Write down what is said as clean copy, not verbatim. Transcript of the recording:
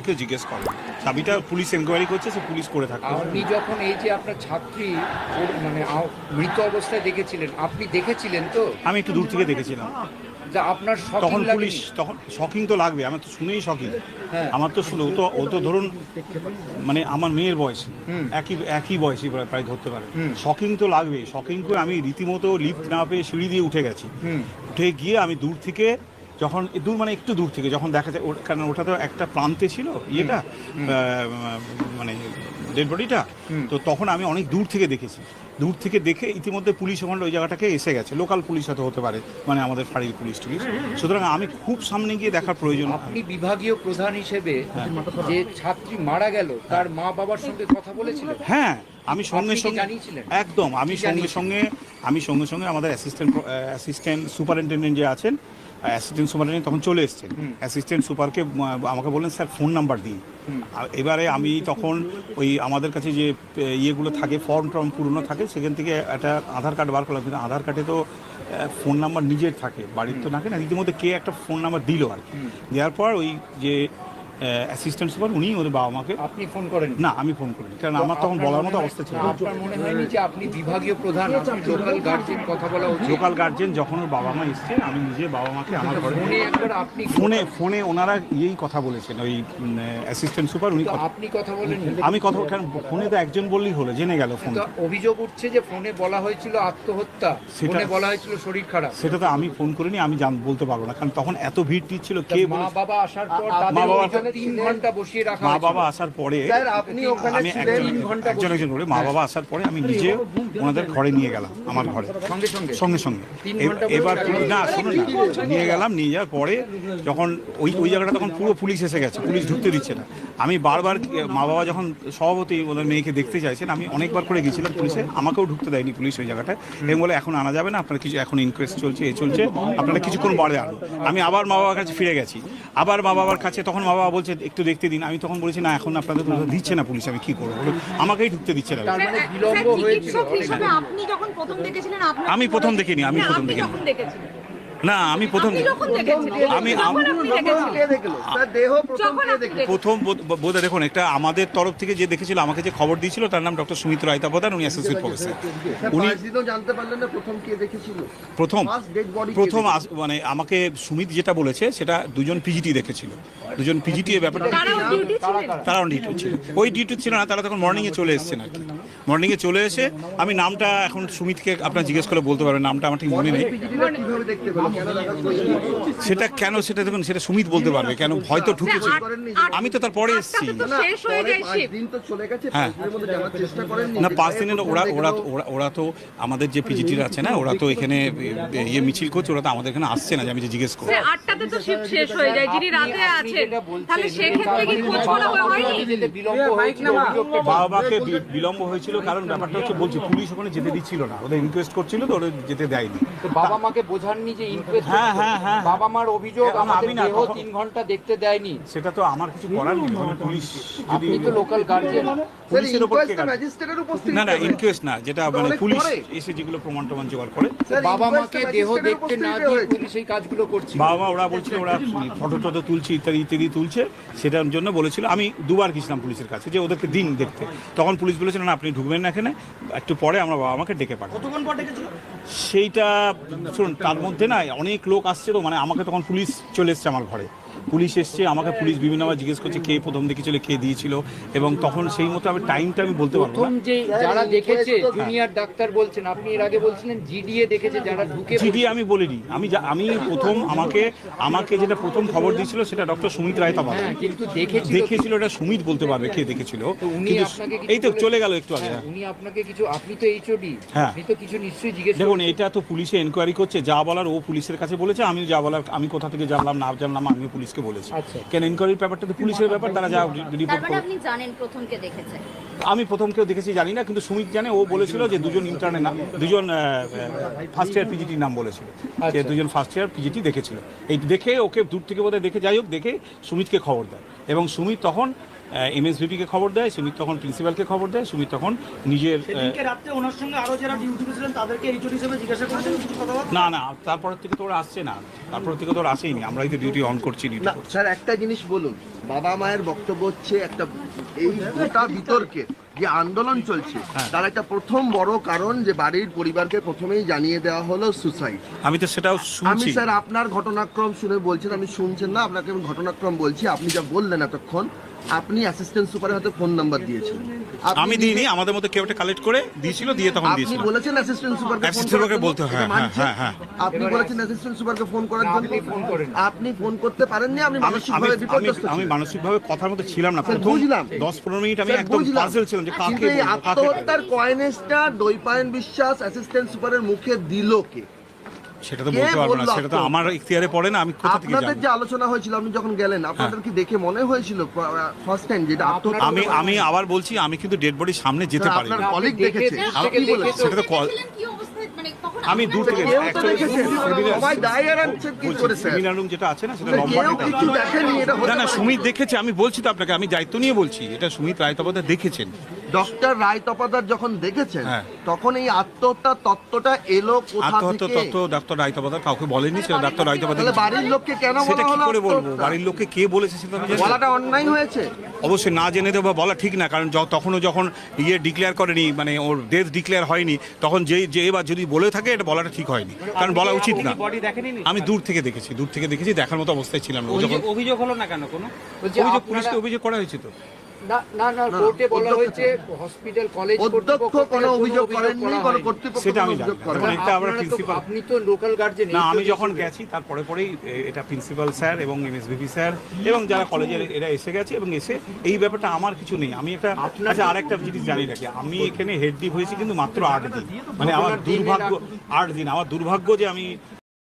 কেউ জিজ্ঞেস করে চাবিটা পুলিশ এনকোয়ারি করছে, সে পুলিশ করে থাকে। আপনি যখন এই যে আপনার ছাত্রী মানে মৃত অবস্থায় দেখেছিলেন, আপনি দেখেছিলেন তো? আমি একটু দূর থেকে দেখেছিলাম। যা আপনার তখন পুলিশ, তখন শকিং তো লাগবে, আমার তো শুনেই শকিং। আমার তো শুনে ও তো ধরুন মানে আমার মেয়ের বয়স, একই বয়সী প্রায় ধরতে পারে। শকিং তো লাগবে, শকিং করে আমি রীতিমতো লিফট না পেয়ে সিঁড়ি দিয়ে উঠে গেছি। উঠে গিয়ে আমি দূর থেকে যখন দূর মানে একটু দূর থেকে যখন দেখা যায়, কারণ ওটা তো একটা প্রান্তে ছিল ইয়েটা মানে ডেড বডিটা, তো তখন আমি অনেক দূর থেকে দেখেছি। দূর থেকে দেখে ইতিমধ্যে পুলিশ ওখানে ওই জায়গাটাকে এসে গেছে, লোকাল পুলিশ হতে পারে, মানে আমাদের ফাঁড়ির পুলিশ টুলিশ। সুতরাং আমি খুব সামনে গিয়ে দেখার প্রয়োজন। আপনি বিভাগীয় প্রধান হিসেবে যে ছাত্রী মারা গেল তার মা বাবার সঙ্গে কথা বলেছিলেন? হ্যাঁ, আমি সঙ্গে সঙ্গে একদম আমি সঙ্গে সঙ্গে আমাদের অ্যাসিস্ট্যান্ট সুপারিনটেন্ডেন্ট যে আছেন, অ্যাসিস্ট্যান্ট সুপারিনটেন্ডেন্ট তখন চলে এসছেন। অ্যাসিস্ট্যান্ট সুপারকে আমাকে বললেন স্যার ফোন নাম্বার দিন। এবারে আমি তখন ওই আমাদের কাছে যে ইয়েগুলো থাকে, ফর্ম টর্ম পুরনো থাকে, সেখান থেকে একটা আধার কার্ড বার করলাম, কিন্তু আধার কার্ডে তো ফোন নাম্বার নিজের থাকে, বাড়ির তো থাকে না। রীতিমধ্যে কে একটা ফোন নাম্বার দিল আর কি। দেওয়ার পর ওই যে অ্যাসিস্ট্যান্ট সুপার উনি ওদের বাবা মাকে। আপনি ফোন করেন? না, আমি ফোন করিনি, কারণ আমার তখন বলার মতো অবস্থা ছিল। আপনার মনে হয়নি যে আপনি বিভাগীয় প্রধান, আপনি লোকাল গার্জেন কথা বলা উচিত? লোকাল গার্জেন যখন ওর বাবা মা এসছে, আমি নিজে বাবা মাকে আমার ঘরে আপনি ফোনে ওনারা ইয়েই কথা বলেছেন, ওই অ্যাসিস্ট্যান্ট সুপার উনি। আপনি কথা বলেন? আমি কথা, কারণ ফোনে তো একজন বললেই হলো, জেনে গেল ফোন। অভিযোগ উঠছে যে ফোনে বলা হয়েছিল আত্মহত্যা, ফোনে বলা হয়েছিল শরীর খারাপ। সেটা তো আমি ফোন করিনি, আমি বলতে পারবো না, কারণ তখন এত ভিড় ছিল। কে মা বাবা আসার পর মা বাবা 3 ঘন্টা বসিয়ে রাখা, মা বাবা আসার পরে আপনি ওখানে একজন করে মা বাবা আসার পরে আমি নিজে ওনাদের ঘরে নিয়ে গেলাম, আমার ঘরে সঙ্গে সঙ্গে। এবার না শুনুন না, নিয়ে গেলাম, নিয়ে যাওয়ার পরে যখন ওই জায়গাটা তখন পুরো পুলিশ এসে গেছে, পুলিশ ঢুকতে দিচ্ছে না। আমি বারবার মা বাবা যখন সভাপতি ওদের মেয়েকে দেখতে চাইছেন, আমি অনেকবার করে গেছিলাম পুলিশে, আমাকেও ঢুকতে দেয়নি পুলিশ ওই জায়গাটায়। এবং বলে এখন আনা যাবে না, আপনার কিছু এখন ইনকোয়েস্ট চলছে, আপনারা কিছুক্ষণ বাড়ে আনুন। আমি আবার মা বাবার কাছে ফিরে গেছি, আবার মা বাবার কাছে, তখন মা বাবা বলছে একটু দেখতে দিন। আমি তখন বলেছি না, এখন আপনাদের দিচ্ছে না পুলিশ, আমি কি করবো, আমাকেই ঢুকতে দিচ্ছে না। আমি প্রথম দেখিনি, না আমি প্রথম বোধ দেখুন, একটা আমাদের তরফ থেকে যে দেখেছিল, আমাকে যে খবর দিয়েছিল তার নাম ডক্টর সুমিত রায়তা প্রধান, উনি অ্যাসোসিয়েট প্রফেসর। উনি প্রথম মানে আমাকে সুমিত যেটা বলেছে, সেটা দুজন পিজিটি দেখেছিল, দুজন পিজিটি এর ব্যাপারটা তারা অন ডিউটি ছিল, ওই ডিউটি ছিল না, তারা তখন মর্নিংয়ে চলে এসেছেন আর কি। মর্নিংয়ে চলে এসে আমি নামটা এখন সুমিতকে আপনার জিজ্ঞেস করে বলতে পারবেন, নামটা আমার ঠিক মনে নেই। সেটা কেন, সেটা দেখুন, সেটা সুমিত বলতে পারবে কেন, হয়তো ঢুকেছে, আমি তো তারপরে এসেছি। হ্যাঁ না, 5 দিনের ওরা তো আমাদের যে পিজিটির আছে না, ওরা তো এখানে ইয়ে মিছিল করছে, ওরা তো আমাদের এখানে আসছে না যে আমি যে জিজ্ঞেস করবো। 8টাতে তো শিফট শেষ হয়ে যায়, যিনি রাতে আছেন, তাহলে সেক্ষেত্রে কি খোঁজ করা হয়নি? বাবাকে বিলম্ব হয়েছিল, কারণ ব্যাপারটা হচ্ছে, বলছি পুলিশ ওখানে যেতে দিচ্ছিল না, ওদের ইনকোয়েস্ট করছিল তো, ওদের যেতে দেয়নি। বাবা মাকে বোঝাননি যে ইনকোয়েস্ট? হ্যাঁ, বাবা মার অভিযোগ আমাদের দেহ 3 ঘন্টা দেখতে দেয়নি। সেটা তো আমার কিছু করার নেই, পুলিশ যদি, আপনি তো লোকাল গার্জিয়ান, পুলিশের উপর না ইনকোয়েস্ট না, যেটা মানে পুলিশ এসে যেগুলো প্রমাণ জোগাড় করে। বাবা মাকে দেহ দেখতে না দিয়ে পুলিশ এই কাজগুলো করছে। বাবা মা ওরা বলছিল, ওরা ফটো টটো তুলছে, ইত্যাদি তুলছে, সেটার জন্য বলেছিল। আমি দুবার গেছিলাম পুলিশের কাছে যে ওদেরকে দিন দেখতে, তখন পুলিশ বলেছিল না, আপনি ঢুকবেন না এখানে, একটু পরে আমরা বাবা মাকে ডেকে পাঠাবো। সেইটা শুনুন, তার মধ্যে না অনেক লোক আসছে তো, মানে আমাকে তখন পুলিশ চলে এসছে আমার ঘরে, পুলিশ এসছে আমাকে, পুলিশ বিভিন্নভাবে জিজ্ঞেস করছে কে প্রথম দেখেছিল, কে দিয়েছিল, এবং তখন সেই মতো আমি টাইমটা আমি বলতে পারবো না। যে যারা দেখেছে জুনিয়র ডাক্তার বলছেন, আপনি এর আগে বলছিলেন জিডিএ দেখেছে, যারা ঢুকে। জিডিএ আমি বলিনি, আমি প্রথম আমাকে যেটা প্রথম খবর দিয়েছিল সেটা ডক্টর সুমিত রায়তা প্রধান, কিন্তু দেখেছিল এটা সুমিত বলতে পারবে কে দেখেছিল। এই তো চলে গেল একটু আগে। উনি আপনাকে কিছু, আপনি তো এইচওডি, হ্যাঁ, আপনি তো কিছু নিশ্চয়ই জিজ্ঞেস। দেখুন, এটা তো পুলিশে এনকোয়ারি করছে, যা বলার ও পুলিশের কাছে বলেছে, আমি যা বলার আমি কোথা থেকে জানলাম না জানলাম আমিও পুলিশকে বলেছি। কেন এনকোয়ারির ব্যাপারটা তো পুলিশের ব্যাপার, তারা যা রিপোর্ট করে। আপনি জানেন প্রথম কে দেখেছে? আমি প্রথম কেউ দেখেছি জানি না, কিন্তু সুমিত জানে, ও বলেছিল যে দুজন ইন্টার্নের নাম, দুজন ফার্স্ট ইয়ার পিজিটির নাম বলেছিল, যে দুজন ফার্স্ট ইয়ার পিজিটি দেখেছিল। এই দেখে ওকে দূর থেকে বোধহয় দেখে, যাই হোক দেখে সুমিতকে খবর দেয়, এবং সুমিত তখন এমএসভিপিকে খবর দেয়, সুমিত তখন প্রিন্সিপালকে খবর দেয়, সুমিত তখন নিজের সেদিনকে রাত্রে ওনার সঙ্গে আরো যারা ডিউটিতে ছিলেন তাদেরকে এইচও হিসেবে জিজ্ঞাসা করেছেন কিছু কথাবার্তা? না তারপরের থেকে তো ওরা আসছে না, তারপরের থেকে তো ওরা আসেইনি, আমরাই তো ডিউটি অন করছি, ডিউটি না স্যার একটা জিনিস বলুন, বাবা মায়ের বক্তব্য হচ্ছে একটা এই গোটা বিতর্কে যে আন্দোলন চলছে তার একটা প্রথম বড় কারণ যে বাড়ির পরিবারকে প্রথমেই জানিয়ে দেওয়া হলো সুসাইড। আমি তো সেটাও আমি শুনছি। স্যার আপনার ঘটনাক্রম শুনে বলছেন, আমি শুনছেন না, আপনাকে আমি ঘটনাক্রম বলছি। আপনি যা বললেন এতক্ষণ, আপনি অ্যাসিস্ট্যান্ট সুপারের হাতে ফোন নাম্বার দিয়েছেন। আমি দিইনি, আমাদের মধ্যে কেউ একটা কালেক্ট করে দিয়েছিল, দিয়ে তখন আপনি দিয়েছিল। বলেছেন অ্যাসিস্ট্যান্ট সুপারকে ফোন Assistant সুপারকে বলতে হয়, এটা মানছি। হ্যাঁ। আপনি বলেছেন অ্যাসিস্ট্যান্ট সুপারকে ফোন করার জন্য, আপনি ফোন করেন। আপনি ফোন করতে পারেননি, আপনি মানসিকভাবে বিপর্যস্ত আমি ছিলেন। মানসিকভাবে কথার মধ্যে ছিলাম না, স্যার, প্রথম বুঝলাম। 10-15 মিনিট আমি স্যার, একদম বুঝলাম। পাজল ছিলাম যে কাকে কিন্তু এই বলবো, কাকে আত্মহত্যার কয়েনেসটা দৈপায়ন বিশ্বাস অ্যাসিস্ট্যান্ট সুপারের মুখে দিল কে? সেটা তো কে বলতে পারবো না, বললো সেটা তো আপনাকে? আমার ইখতিয়ারে পড়ে না, আমি কোথা থেকে আপনাদের যে জানবো? আলোচনা হয়েছিল, আপনি যখন গেলেন, আপনাদের কি দেখে মনে হয়েছিল ফার্স্ট টাইম যেটা আত্মহত্যা? আমি আবার বলছি, আমি কিন্তু ডেড বডির সামনে যেতে স্যার, পারি আপনার না। কলিগ দেখেছে, আপনি আপনি বলেছেন। দেখে সেটা তো আমি দূর থেকে কেউ তো দেখেছেন, সবাই দায় এড়াচ্ছেন কি করে স্যার? সেমিনার রুম যেটা আছে না, সেটা স্যার, লম্বা কেউ একটা। কিছু দেখেননি, এটা হতে না পারে। সুমিত দেখেছে, আমি বলছি তো আপনাকে, আমি দায়িত্ব নিয়ে বলছি, এটা সুমিত রায় তপদার দেখেছেন। ডক্টর রায় তপাদার যখন দেখেছেন, হ্যাঁ। তখন এই আত্মহত্যার তত্ত্বটা এলো কোথা আত্মহত্যা থেকে? তত্ত্ব ডাক্তার রায় তপদার কাউকে বলেনি, সেটা ডাক্তার রায় তপদার। তাহলে বাড়ির লোককে কেন সেটা বলা কি হলো করে বলবো? আত্মহত্যা? বাড়ির লোককে কে বলেছে সেটা আমি জানি না। বলাটা অন্যায় হয়েছে। অবশ্যই না জেনে দেবো বলা ঠিক না, কারণ তখনও যখন ডিক্লেয়ার করেনি, মানে ওর ডেথ ডিক্লেয়ার হয়নি, তখন যে এবার যদি বলে থাকে এটা বলাটা ঠিক হয়নি, কারণ বলা উচিত না। বডি দেখেনি? আমি দূর থেকে দেখেছি, দেখার মতো অবস্থায় ছিলাম না। ও যখন অভিযোগ হলো না কেন কোনো? বলছি অভিযোগ, আপনারা- পুলিশকে অভিযোগ করা হয়েছে তো। না কোর্টে বলা অধ্যক্ষ- হয়েছে হসপিটাল কলেজ অধ্যক্ষ কোনো অভিযোগ করেননি, কোনো কর্তৃপক্ষ সেটা কোনো আমি অভিযোগ জানি না। করেনি। এখন একটা আমরা আপনারা তো- প্রিন্সিপাল, আপনি তো লোকাল গার্জেন। না আমি যখন গেছি তারপরে পরেই এটা প্রিন্সিপাল স্যার এবং এমএসভিপি স্যার এবং যারা কলেজের এরা এসে গেছে, এবং এসে এই ব্যাপারটা আমার কিছু নেই। আমি একটা আচ্ছা আরেকটা জিনিস জানি রাখি, আমি এখানে হেড ডিপ হয়েছি কিন্তু মাত্র 8 দিন, মানে আমার দুর্ভাগ্য 8 দিন, আমার দুর্ভাগ্য যে আমি